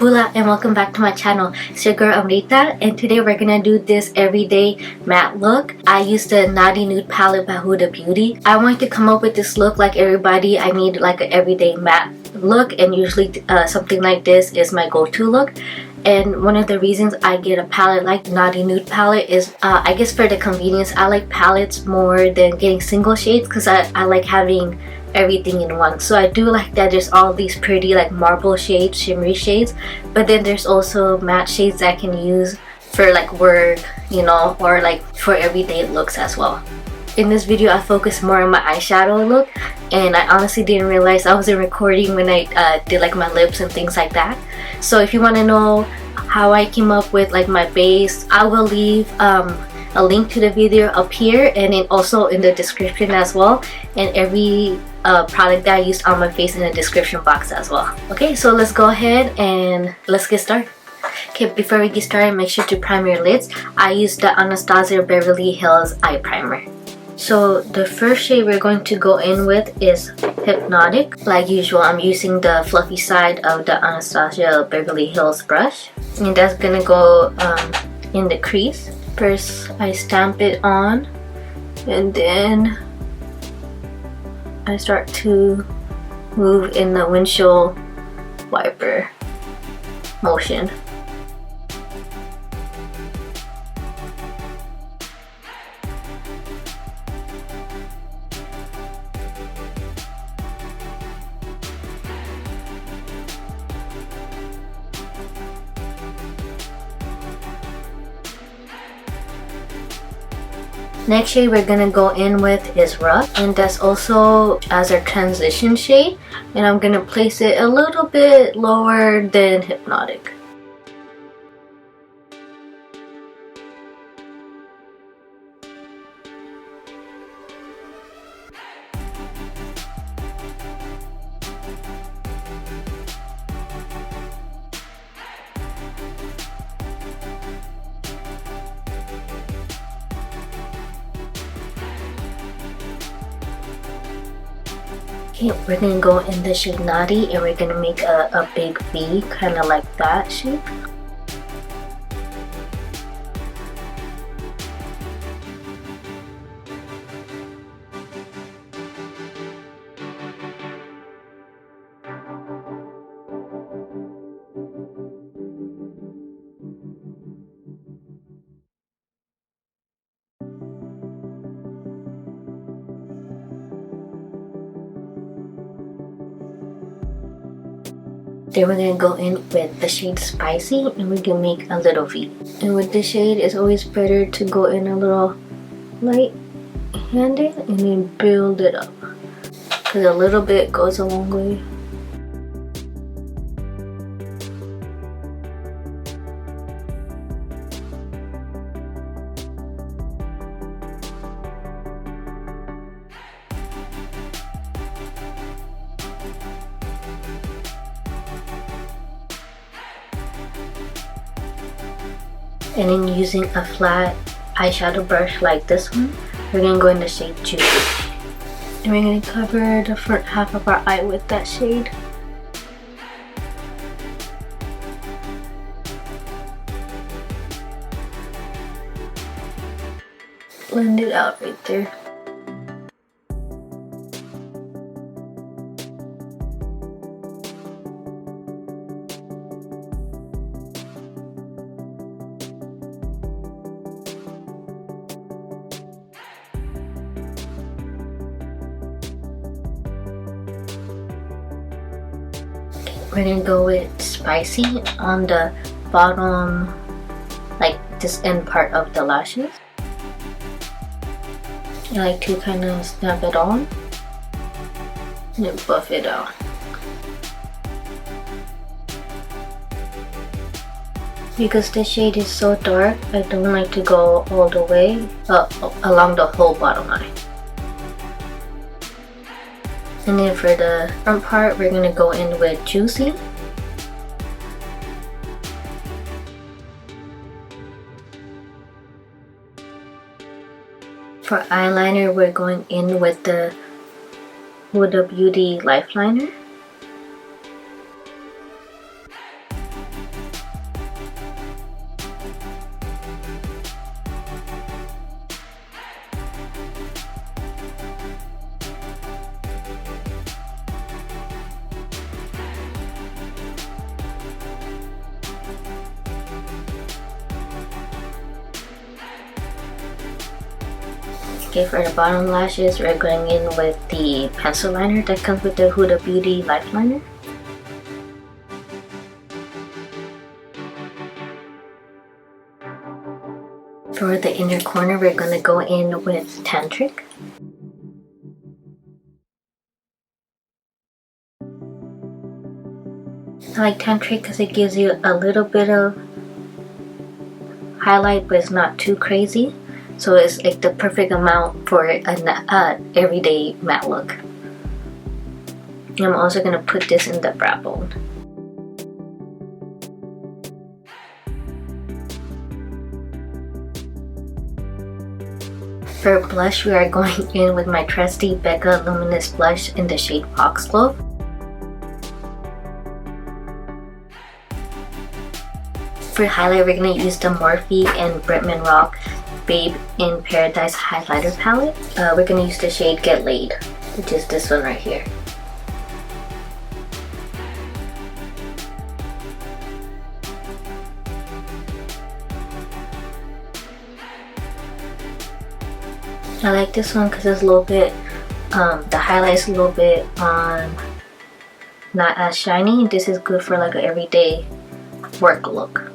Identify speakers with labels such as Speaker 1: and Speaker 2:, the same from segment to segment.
Speaker 1: Hola and welcome back to my channel. It's your girl Amrita and today we're gonna do this everyday matte look. I used the Naughty Nude palette by Huda Beauty. I wanted to come up with this look like everybody. I need like an everyday matte look, and usually something like this is my go-to look. And one of the reasons I get a palette like the Naughty Nude palette is I guess for the convenience. I like palettes more than getting single shades because I like having everything in one. So I do like that there's all these pretty like marble shades, shimmery shades, but then there's also matte shades that I can use for like work, you know, or like for everyday looks as well. In this video I focus more on my eyeshadow look, and I honestly didn't realize I wasn't recording when I did like my lips and things like that. So if you want to know how I came up with like my base, I will leave a link to the video up here and then also in the description as well, and every product that I used on my face in the description box as well. Okay, so let's go ahead and let's get started. Okay, before we get started, make sure to prime your lids. I used the Anastasia Beverly Hills eye primer. So the first shade we're going to go in with is Hypnotic. Like usual, I'm using the fluffy side of the Anastasia Beverly Hills brush, and that's gonna go in the crease. First I stamp it on, and then I start to move in the windshield wiper motion. Next shade we're gonna go in with is Rough, and that's also as our transition shade, and I'm gonna place it a little bit lower than Hypnotic. Okay, we're gonna go in the shade Naughty, and we're gonna make a big V, kind of like that shape. Then we're gonna go in with the shade Spicy, and we can make a little V. And with this shade, it's always better to go in a little light-handed and then build it up, because a little bit goes a long way. And then using a flat eyeshadow brush like this one, we're gonna go in the shade Juicy. And we're gonna cover the front half of our eye with that shade. Blend it out right there. We're gonna go with Spicy on the bottom, like this end part of the lashes. I like to kind of snap it on and then buff it out. Because the shade is so dark, I don't like to go all the way along the whole bottom line. And then for the front part, we're gonna go in with Juicy. For eyeliner, we're going in with the Huda Beauty Lipliner. Okay, for the bottom lashes, we're going in with the pencil liner that comes with the Huda Beauty Lipliner. For the inner corner, we're going to go in with Tantric. I like Tantric because it gives you a little bit of highlight, but it's not too crazy. So it's like the perfect amount for an everyday matte look. I'm also going to put this in the brow bone. For blush, we are going in with my trusty Becca Luminous blush in the shade Foxglove. For highlight, we're going to use the Morphe and Bretman Rock Babe in Paradise highlighter palette. We're going to use the shade Get Laid, which is this one right here. I like this one because it's a little bit, the highlight's a little bit not as shiny. This is good for like an everyday work look.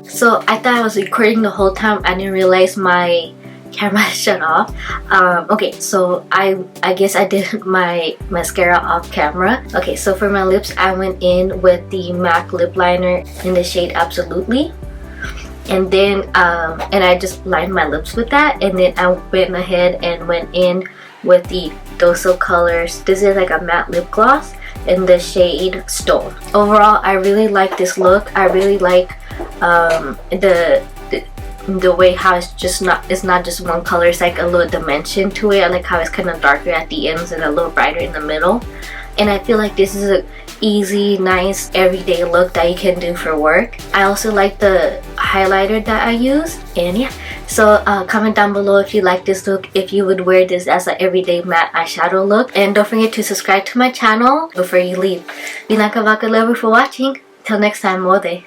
Speaker 1: So I thought I was recording the whole time. I didn't realize my camera shut off. Okay, so I guess I did my mascara off camera. Okay, so for my lips, I went in with the MAC lip liner in the shade Absolutely. And then, and I just lined my lips with that. And then I went ahead and went in with the Doso Colors. This is like a matte lip gloss in the shade Stone. Overall, I really like this look. I really like the way how it's not just one color. It's like a little dimension to it. I like how it's kind of darker at the ends and a little brighter in the middle. And I feel like this is a easy, nice, everyday look that you can do for work. I also like the highlighter that I used. And yeah, so comment down below if you like this look, if you would wear this as an everyday matte eyeshadow look. And don't forget to subscribe to my channel before you leave. Binaka Baka Lover for watching. Till next time, mode.